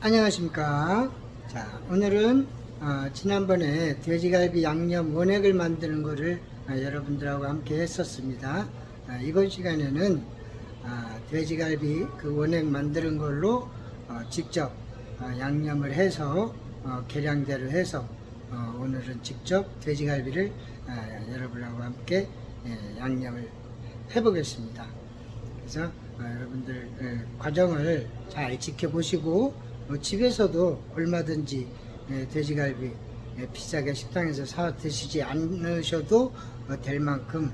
안녕하십니까. 자, 오늘은 지난번에 돼지갈비 양념 원액을 만드는 거를 여러분들하고 함께 했었습니다. 이번 시간에는 돼지갈비 그 원액 만드는 걸로 직접 양념을 해서 계량대로 해서 오늘은 직접 돼지갈비를 여러분하고 함께 양념을 해보겠습니다. 그래서 여러분들 과정을 잘 지켜보시고 집에서도 얼마든지 돼지갈비 비싸게 식당에서 사 드시지 않으셔도 될 만큼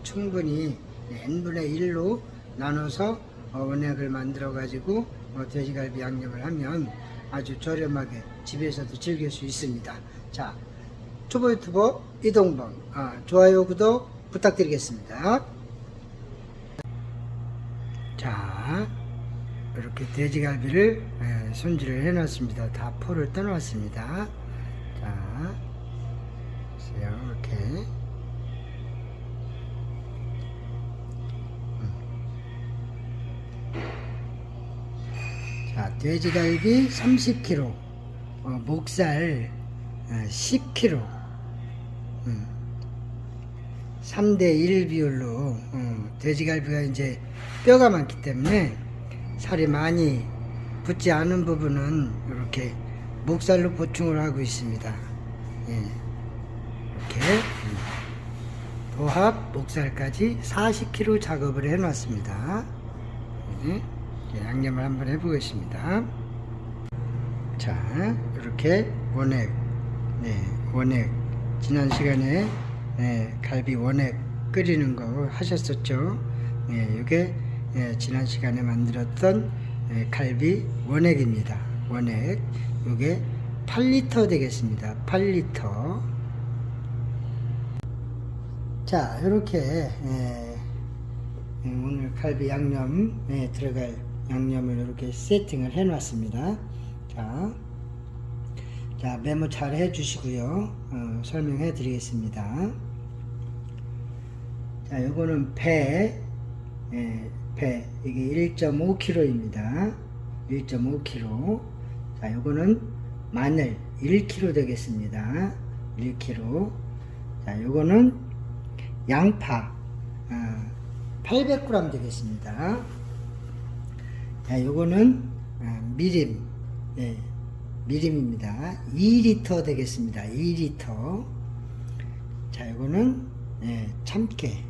충분히 n분의 1로 나눠서 원액을 만들어 가지고 돼지갈비 양념을 하면 아주 저렴하게 집에서도 즐길 수 있습니다. 자, 초보 유튜버 이동범 좋아요 구독 부탁드리겠습니다. 자, 이렇게 돼지갈비를 손질을 해 놨습니다. 다 포를 떠 놨습니다. 자, 보세요. 이렇게 자, 돼지갈비 30kg, 목살 10kg, 3대1 비율로 돼지갈비가 이제 뼈가 많기 때문에 살이 많이 붙지 않은 부분은 이렇게 목살로 보충을 하고 있습니다. 이렇게 도합 목살까지 40kg 작업을 해 놨습니다. 양념을 한번 해 보겠습니다. 자, 이렇게 원액, 원액 지난 시간에 갈비 원액 끓이는 거 하셨었죠. 이게 지난 시간에 만들었던 갈비 원액입니다. 원액, 이게 8리터 되겠습니다. 8리터. 자, 이렇게 오늘 갈비 양념에 들어갈 양념을 이렇게 세팅을 해 놨습니다. 자, 메모 잘 해 주시고요. 설명해 드리겠습니다. 자, 요거는 배, 이게 1.5kg입니다. 1.5kg. 자, 요거는 마늘 1kg 되겠습니다. 1kg. 자, 요거는 양파 800g 되겠습니다. 자, 요거는 미림, 미림입니다. 2리터 되겠습니다. 2리터. 자, 요거는 참깨,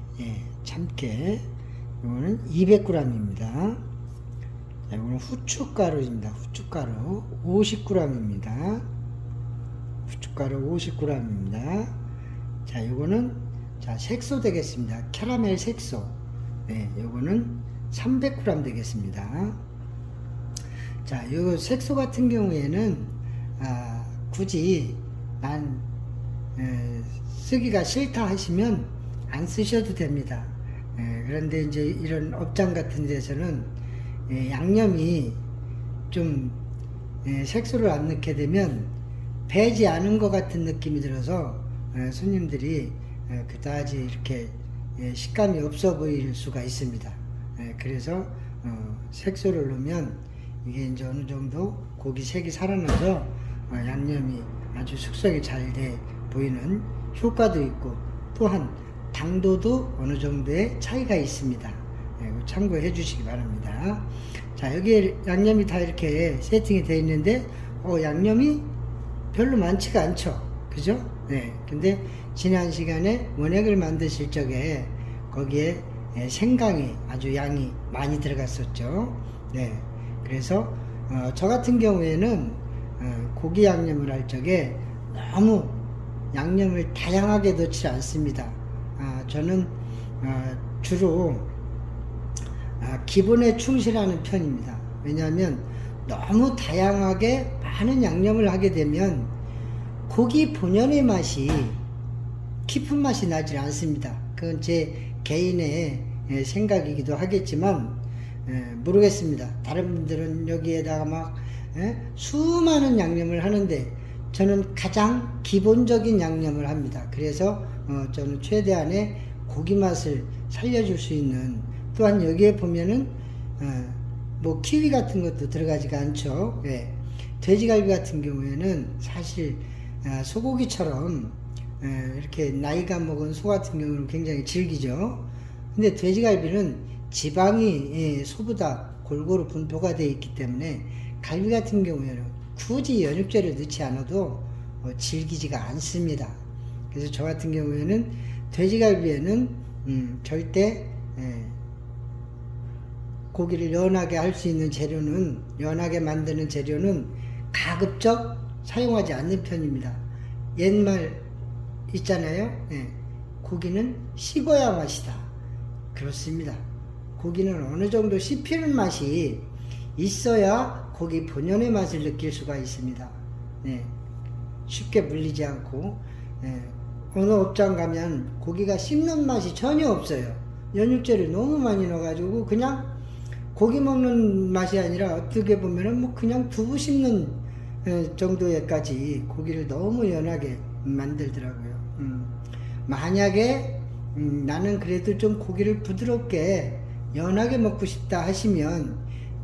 참깨. 이거는 200g입니다. 자, 이거는 후춧가루입니다. 후춧가루 50g입니다. 후춧가루 50g입니다. 자, 이거는 색소 되겠습니다. 캐러멜 색소. 이거는 300g 되겠습니다. 자, 이 색소 같은 경우에는 굳이 난 쓰기가 싫다 하시면 안 쓰셔도 됩니다. 그런데 이제 이런 업장 같은 데서는 양념이 좀 색소를 안 넣게 되면 배지 않은 것 같은 느낌이 들어서 손님들이 그다지 이렇게 식감이 없어 보일 수가 있습니다. 그래서 색소를 넣으면 이게 이제 어느 정도 고기 색이 살아나서 양념이 아주 숙성이 잘 돼 보이는 효과도 있고, 또한 당도도 어느 정도의 차이가 있습니다. 참고해 주시기 바랍니다. 자, 여기에 양념이 다 이렇게 세팅이 되어 있는데 양념이 별로 많지가 않죠. 그죠? 근데 지난 시간에 원액을 만드실 적에 거기에 생강이 아주 양이 많이 들어갔었죠. 그래서 저 같은 경우에는 고기 양념을 할 적에 너무 양념을 다양하게 넣지 않습니다. 저는 주로 기본에 충실하는 편입니다. 왜냐하면 너무 다양하게 많은 양념을 하게 되면 고기 본연의 맛이 깊은 맛이 나지 않습니다. 그건 제 개인의 생각이기도 하겠지만 모르겠습니다. 다른 분들은 여기에다가 막 수많은 양념을 하는데 저는 가장 기본적인 양념을 합니다. 그래서 저는 최대한의 고기 맛을 살려줄 수 있는, 또한 여기에 보면은 뭐 키위 같은 것도 들어가지가 않죠. 돼지갈비 같은 경우에는 사실 소고기처럼 이렇게 나이가 먹은 소 같은 경우는 굉장히 질기죠. 근데 돼지갈비는 지방이 소보다 골고루 분포가 되어 있기 때문에 갈비 같은 경우에는 굳이 연육제를 넣지 않아도 질기지가 않습니다. 그래서 저 같은 경우에는 돼지갈비에는 절대 고기를 연하게 할 수 있는 재료는, 연하게 만드는 재료는 가급적 사용하지 않는 편입니다. 옛말 있잖아요. 고기는 식어야 맛이다. 그렇습니다. 고기는 어느 정도 씹히는 맛이 있어야 고기 본연의 맛을 느낄 수가 있습니다. 쉽게 물리지 않고, 어느 업장 가면 고기가 씹는 맛이 전혀 없어요. 연육제를 너무 많이 넣어가지고 그냥 고기 먹는 맛이 아니라 어떻게 보면은 뭐 그냥 두부 씹는 정도에까지 고기를 너무 연하게 만들더라고요. 만약에 나는 그래도 좀 고기를 부드럽게 연하게 먹고 싶다 하시면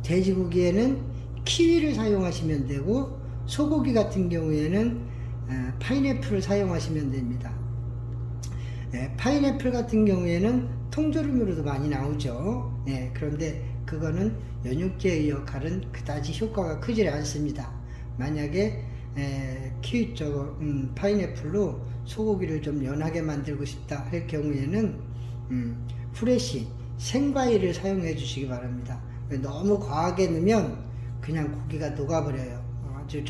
돼지고기에는 키위를 사용하시면 되고, 소고기 같은 경우에는 파인애플을 사용하시면 됩니다. 파인애플 같은 경우에는 통조림으로도 많이 나오죠. 그런데 그거는 연육제의 역할은 그다지 효과가 크지 않습니다. 만약에 키위 쪽 파인애플로 소고기를 좀 연하게 만들고 싶다 할 경우에는 프레시 생과일을 사용해 주시기 바랍니다. 너무 과하게 넣으면 그냥 고기가 녹아버려요. 아주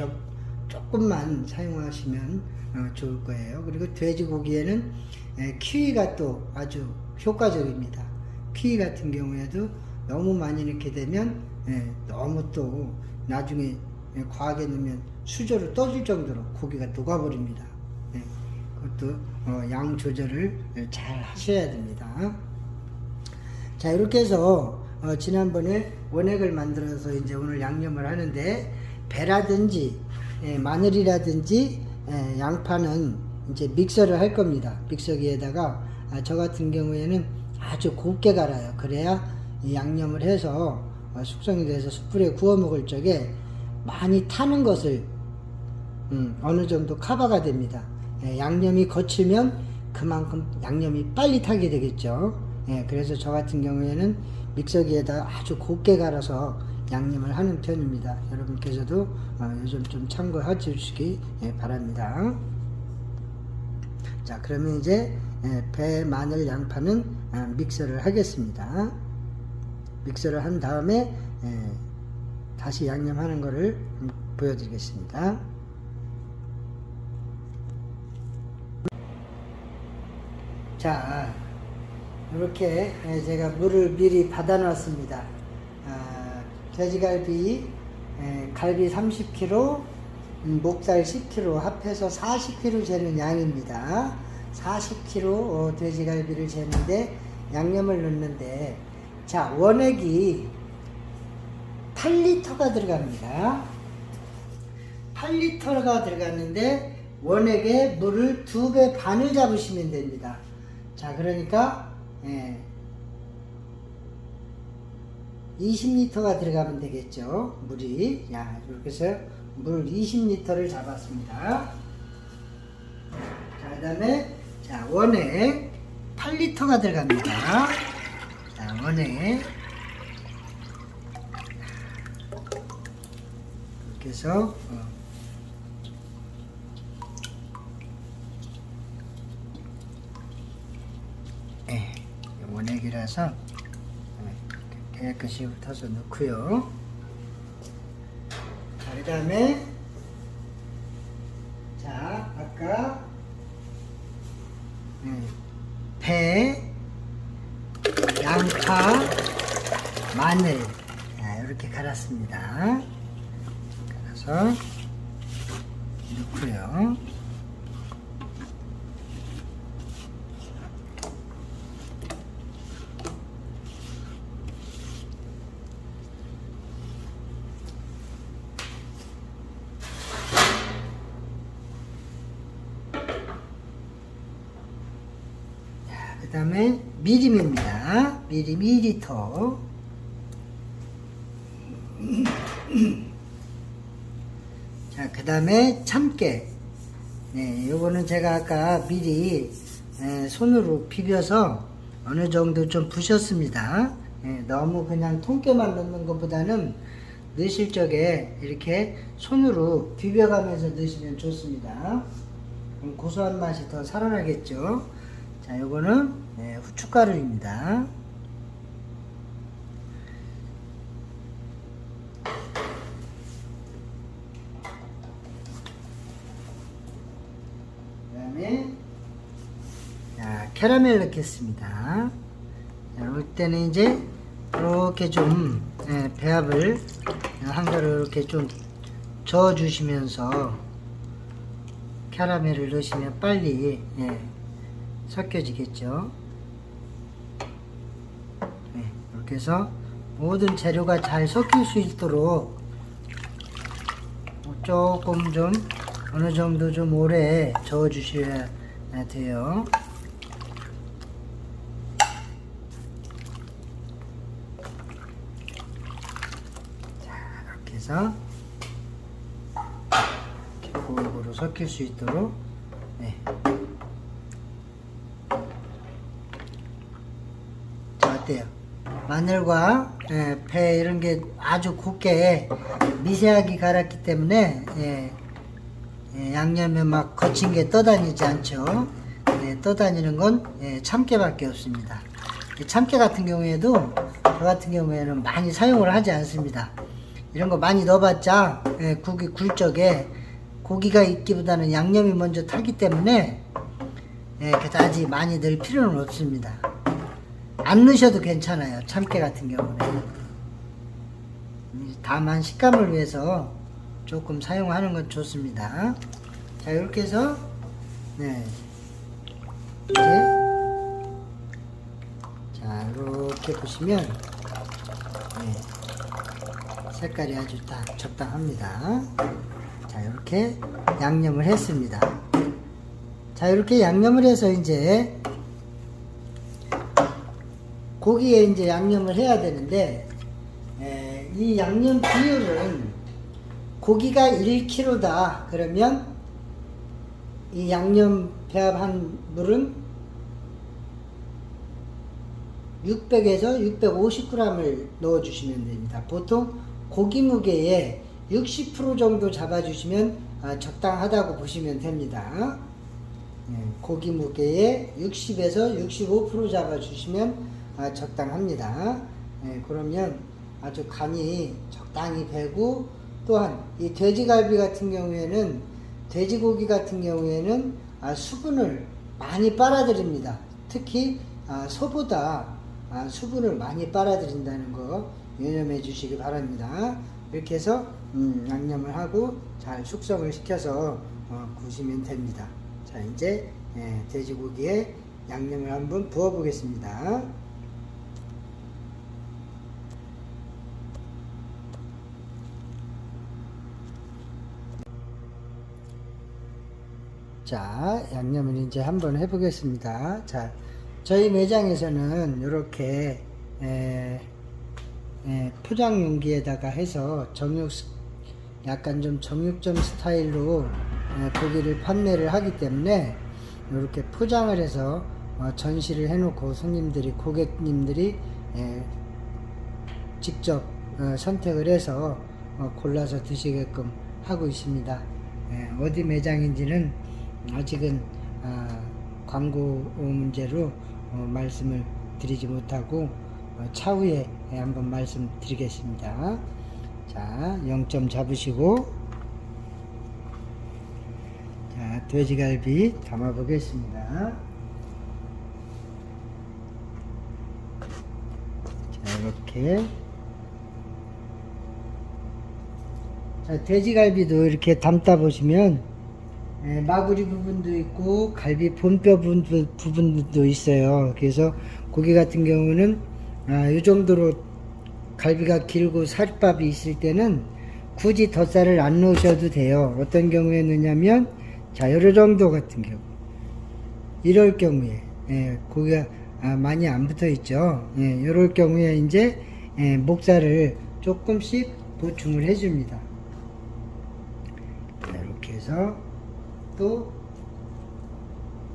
조금만 사용하시면 좋을 거예요. 그리고 돼지고기에는 키위가 또 아주 효과적입니다. 키위 같은 경우에도 너무 많이 넣게 되면 너무 또 나중에 과하게 넣으면 수저로 떠질 정도로 고기가 녹아버립니다. 그것도 양 조절을 잘 하셔야 됩니다. 자, 이렇게 해서 지난번에 원액을 만들어서 이제 오늘 양념을 하는데, 배라든지 마늘이라든지 양파는 이제 믹서를 할 겁니다. 믹서기에다가 저 같은 경우에는 아주 곱게 갈아요. 그래야 이 양념을 해서 숙성이 돼서 숯불에 구워 먹을 적에 많이 타는 것을 어느 정도 커버가 됩니다. 양념이 거치면 그만큼 양념이 빨리 타게 되겠죠. 그래서 저 같은 경우에는 믹서기에다 아주 곱게 갈아서 양념을 하는 편입니다. 여러분께서도 요즘 좀 참고해 주시기 바랍니다. 자, 그러면 이제 배, 마늘, 양파는 믹서를 하겠습니다. 믹서를 한 다음에 다시 양념하는 거를 보여드리겠습니다. 자, 이렇게 제가 물을 미리 받아 놨습니다. 돼지갈비 갈비 30kg, 목살 10kg 합해서 40kg 재는 양입니다. 40kg 돼지갈비를 재는데 양념을 넣는데, 자, 원액이 8리터가 들어갑니다. 8리터가 들어갔는데 원액에 물을 2배 반을 잡으시면 됩니다. 자, 그러니까 20리터가 들어가면 되겠죠, 물이. 야, 이렇게 해서 물 20리터를 잡았습니다. 자, 그 다음에 원액 8리터가 들어갑니다. 자, 원액 이렇게 해서 원액이라서 깨끗이 훑어서 넣고요. 자, 그 다음에 자, 아까 배, 양파, 마늘 이렇게 갈았습니다. 갈아서 넣고요. 그 다음에 미림입니다. 미림 2리터. 그 다음에 참깨. 네, 요거는 제가 아까 미리 손으로 비벼서 어느 정도 좀 부셨습니다. 너무 그냥 통깨만 넣는 것보다는 넣으실 적에 이렇게 손으로 비벼가면서 넣으시면 좋습니다. 그럼 고소한 맛이 더 살아나겠죠. 자, 요거는 후춧가루입니다. 그 다음에 캐러멜 넣겠습니다. 자, 이럴 때는 이제 이렇게 좀 배합을 한 그릇 이렇게 좀 저어 주시면서 캐러멜을 넣으시면 빨리 섞여지겠죠. 이렇게 해서 모든 재료가 잘 섞일 수 있도록 조금 좀 어느 정도 좀 오래 저어 주셔야 돼요. 해서 이렇게 골고루 섞일 수 있도록 자, 어때요? 마늘과 배 이런 게 아주 곱게 미세하게 갈았기 때문에 양념에 막 거친 게 떠다니지 않죠. 떠다니는 건 참깨밖에 없습니다. 참깨 같은 경우에도 저 같은 경우에는 많이 사용을 하지 않습니다. 이런 거 많이 넣어봤자 국이 굴 적에 고기가 있기보다는 양념이 먼저 타기 때문에 그다지 많이 넣을 필요는 없습니다. 안 넣으셔도 괜찮아요. 참깨 같은 경우는. 다만 식감을 위해서 조금 사용하는 건 좋습니다. 자, 이렇게 해서 이제 자, 이렇게 보시면 색깔이 아주 딱 적당합니다. 자, 이렇게 양념을 했습니다. 자, 이렇게 양념을 해서 이제 고기에 이제 양념을 해야 되는데 이 양념 비율은 고기가 1kg다 그러면 이 양념 배합한 물은 600에서 650g을 넣어 주시면 됩니다. 보통 고기 무게의 60% 정도 잡아주시면 적당하다고 보시면 됩니다. 고기 무게의 60에서 65% 잡아주시면 적당합니다. 그러면 아주 간이 적당히 배고, 또한 이 돼지갈비 같은 경우에는, 돼지고기 같은 경우에는 수분을 많이 빨아들입니다. 특히 소보다 수분을 많이 빨아들인다는 거 유념해 주시기 바랍니다. 이렇게 해서 양념을 하고 잘 숙성을 시켜서 구우시면 됩니다. 자, 이제 돼지고기에 양념을 한번 부어 보겠습니다. 자, 양념을 이제 한번 해 보겠습니다. 자, 저희 매장에서는 이렇게 포장 용기에다가 해서 약간 좀 정육점 스타일로 고기를 판매를 하기 때문에 이렇게 포장을 해서 전시를 해놓고 고객님들이 직접 선택을 해서 골라서 드시게끔 하고 있습니다. 어디 매장인지는 아직은 광고 문제로 말씀을 드리지 못하고 차후에 한번 말씀드리겠습니다. 자, 0점 잡으시고, 자, 돼지갈비 담아 보겠습니다. 자, 이렇게. 자, 돼지갈비도 이렇게 담다 보시면 마구리 부분도 있고 갈비 본뼈 부분도 있어요. 그래서 고기 같은 경우는 이 정도로 갈비가 길고 살밥이 있을 때는 굳이 덧살을 안 넣으셔도 돼요. 어떤 경우에 넣냐면, 자, 요런 정도 같은 경우, 이럴 경우에 고기가 많이 안 붙어 있죠. 이럴 경우에 이제 목살을 조금씩 보충을 해줍니다. 이렇게 해서 또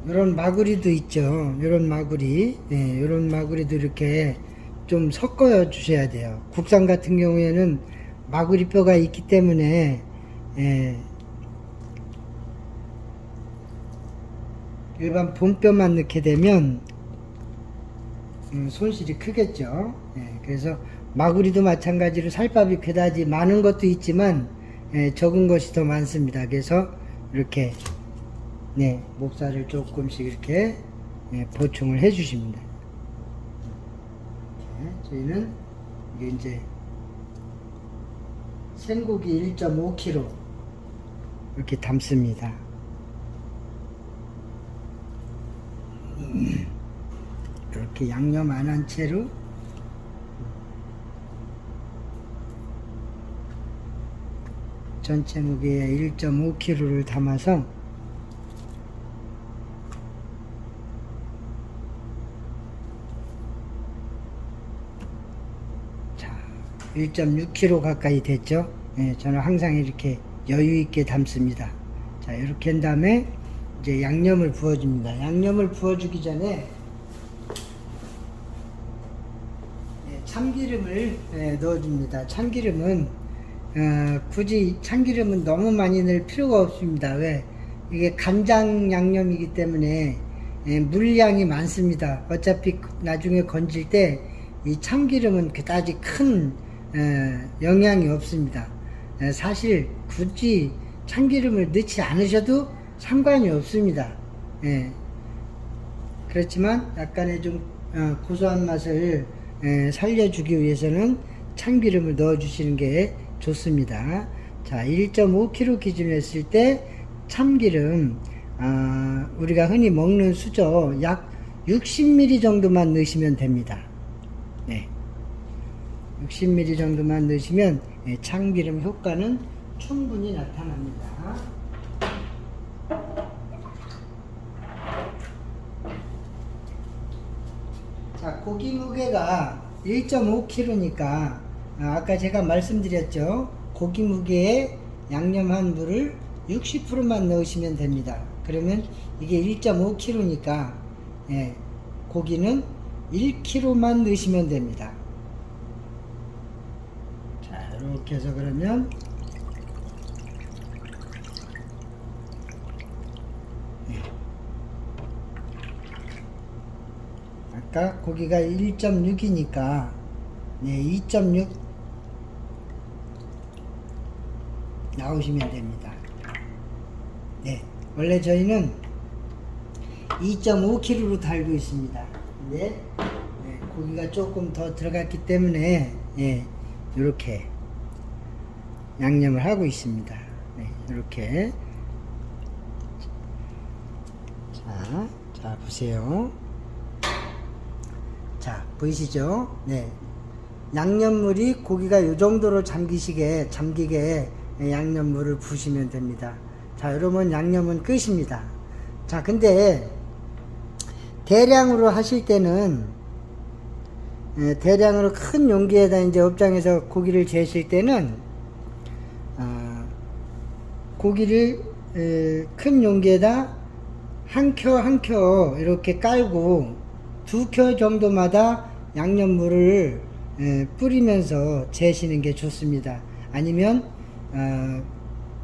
이런 마구리도 있죠. 이런 마구리, 이런 마구리도 이렇게 좀 섞어 주셔야 돼요. 국산 같은 경우에는 마구리 뼈가 있기 때문에 일반 본뼈만 넣게 되면 손실이 크겠죠. 그래서 마구리도 마찬가지로 살밥이 그다지 많은 것도 있지만 적은 것이 더 많습니다. 그래서 이렇게 목살을 조금씩 이렇게 보충을 해 주십니다. 저희는 이게 이제 생고기 1.5kg 이렇게 담습니다. 이렇게 양념 안 한 채로 전체 무게에 1.5kg를 담아서 자 1.6kg 가까이 됐죠. 저는 항상 이렇게 여유 있게 담습니다. 자 이렇게 한 다음에 이제 양념을 부어줍니다. 양념을 부어주기 전에 참기름을 넣어줍니다. 참기름은 굳이 참기름은 너무 많이 넣을 필요가 없습니다. 왜? 이게 간장 양념이기 때문에 물량이 많습니다. 어차피 나중에 건질 때 이 참기름은 그다지 큰 영향이 없습니다. 사실 굳이 참기름을 넣지 않으셔도 상관이 없습니다. 그렇지만 약간의 좀 고소한 맛을 살려주기 위해서는 참기름을 넣어 주시는 게 좋습니다. 자 1.5kg 기준으로 했을 때 참기름 우리가 흔히 먹는 수저 약 60ml 정도만 넣으시면 됩니다. 60ml 정도만 넣으시면 참기름 효과는 충분히 나타납니다. 자, 고기 무게가 1.5kg니까 아까 제가 말씀드렸죠. 고기 무게에 양념한 물을 60%만 넣으시면 됩니다. 그러면 이게 1.5kg니까 고기는 1kg만 넣으시면 됩니다. 자, 이렇게 해서 그러면 아까 고기가 1.6이니까 2.6 나오시면 됩니다. 원래 저희는 2.5kg로 달고 있습니다. 근데 고기가 조금 더 들어갔기 때문에 이렇게 양념을 하고 있습니다. 이렇게 자 보세요. 자 보이시죠? 양념물이 고기가 이 정도로 잠기게 양념물을 부으시면 됩니다. 자 여러분 양념은 끝입니다. 자 근데 대량으로 하실 때는 대량으로 큰 용기에다 이제 업장에서 고기를 재실 때는 고기를 큰 용기에다 한 켜 이렇게 깔고 2켜 정도마다 양념물을 뿌리면서 재시는 게 좋습니다. 아니면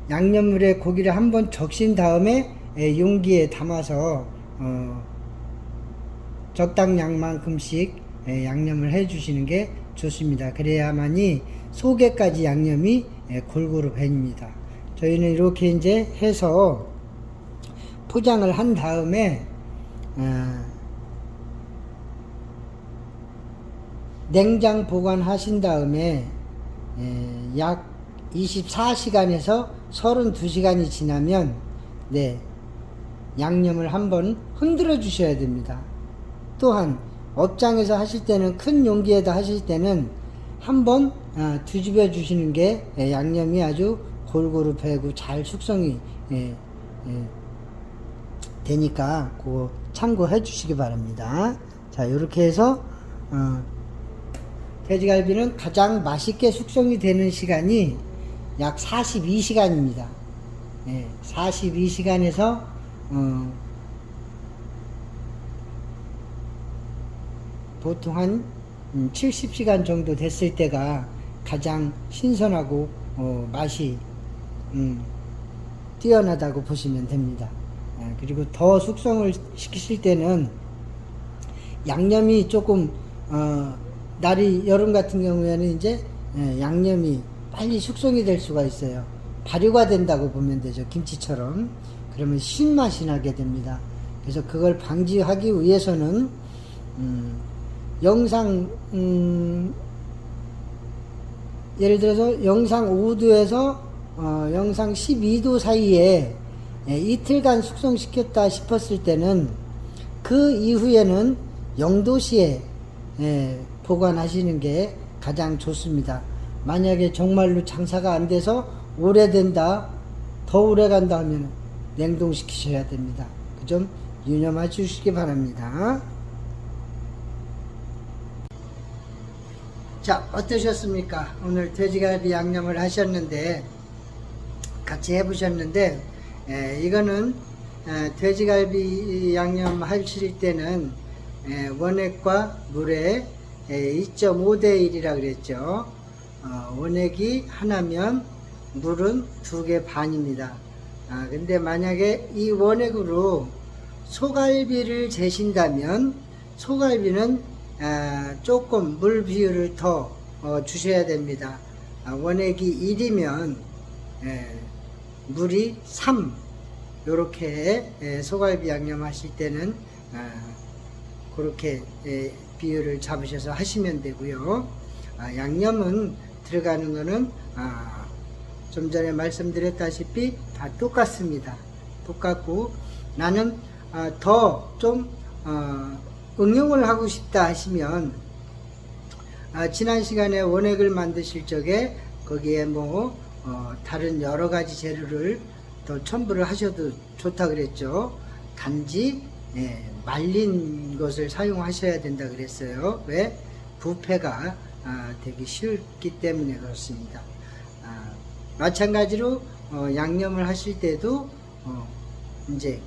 양념물에 고기를 한번 적신 다음에 용기에 담아서 적당량만큼씩 양념을 해 주시는 게 좋습니다. 그래야만이 속에까지 양념이 골고루 배입니다. 저희는 이렇게 이제 해서 포장을 한 다음에 냉장 보관하신 다음에 약 24시간에서 32시간이 지나면 양념을 한번 흔들어 주셔야 됩니다. 또한 업장에서 하실 때는 큰 용기에다 하실 때는 한번 뒤집어 주시는 게 양념이 아주 골고루 배고 잘 숙성이 되니까 그거 참고해 주시기 바랍니다. 자 이렇게 해서 돼지갈비는 가장 맛있게 숙성이 되는 시간이 약 42시간입니다. 42시간에서 보통 한 70시간 정도 됐을 때가 가장 신선하고 맛이 뛰어나다고 보시면 됩니다. 그리고 더 숙성을 시키실 때는 양념이 조금 날이 여름 같은 경우에는 이제 양념이 빨리 숙성이 될 수가 있어요. 발효가 된다고 보면 되죠. 김치처럼. 그러면 신맛이 나게 됩니다. 그래서 그걸 방지하기 위해서는 예를 들어서 영상 5도에서 영상 12도 사이에 이틀간 숙성시켰다 싶었을 때는 그 이후에는 0도시에 보관하시는 게 가장 좋습니다. 만약에 정말로 장사가 안 돼서 오래된다, 더 오래 간다 하면 냉동시키셔야 됩니다. 그 점 유념해 주시기 바랍니다. 자, 어떠셨습니까? 오늘 돼지갈비 양념을 하셨는데, 같이 해보셨는데, 이거는 돼지갈비 양념 하실 때는 원액과 물에 2.5대 1이라 그랬죠. 원액이 하나면 물은 2개 반입니다. 근데 만약에 이 원액으로 소갈비를 재신다면 소갈비는 조금 물 비율을 더 주셔야 됩니다. 원액이 1이면 물이 3, 요렇게 소갈비 양념 하실 때는 그렇게 비율을 잡으셔서 하시면 되고요. 양념은 들어가는 거는 좀 전에 말씀드렸다시피 다 똑같습니다. 똑같고, 나는 더 좀 응용을 하고 싶다 하시면 지난 시간에 원액을 만드실 적에 거기에 뭐 다른 여러 가지 재료를 더 첨부를 하셔도 좋다 그랬죠. 단지 말린 것을 사용하셔야 된다 그랬어요. 왜? 부패가 되기 쉽기 때문에 그렇습니다. 마찬가지로 양념을 하실 때도 이제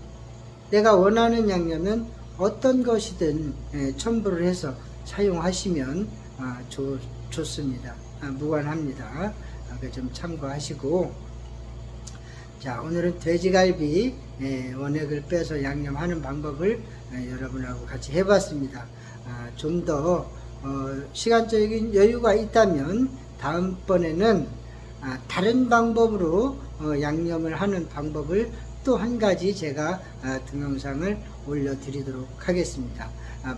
내가 원하는 양념은 어떤 것이든 첨부를 해서 사용하시면 좋습니다. 무관합니다. 그 점 참고하시고, 자, 오늘은 돼지갈비 원액을 빼서 양념하는 방법을 여러분하고 같이 해봤습니다. 좀 더 시간적인 여유가 있다면 다음번에는 다른 방법으로 양념을 하는 방법을 또 한 가지 제가 동영상을 올려드리도록 하겠습니다.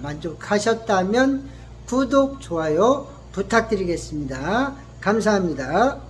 만족하셨다면 구독, 좋아요 부탁드리겠습니다. 감사합니다.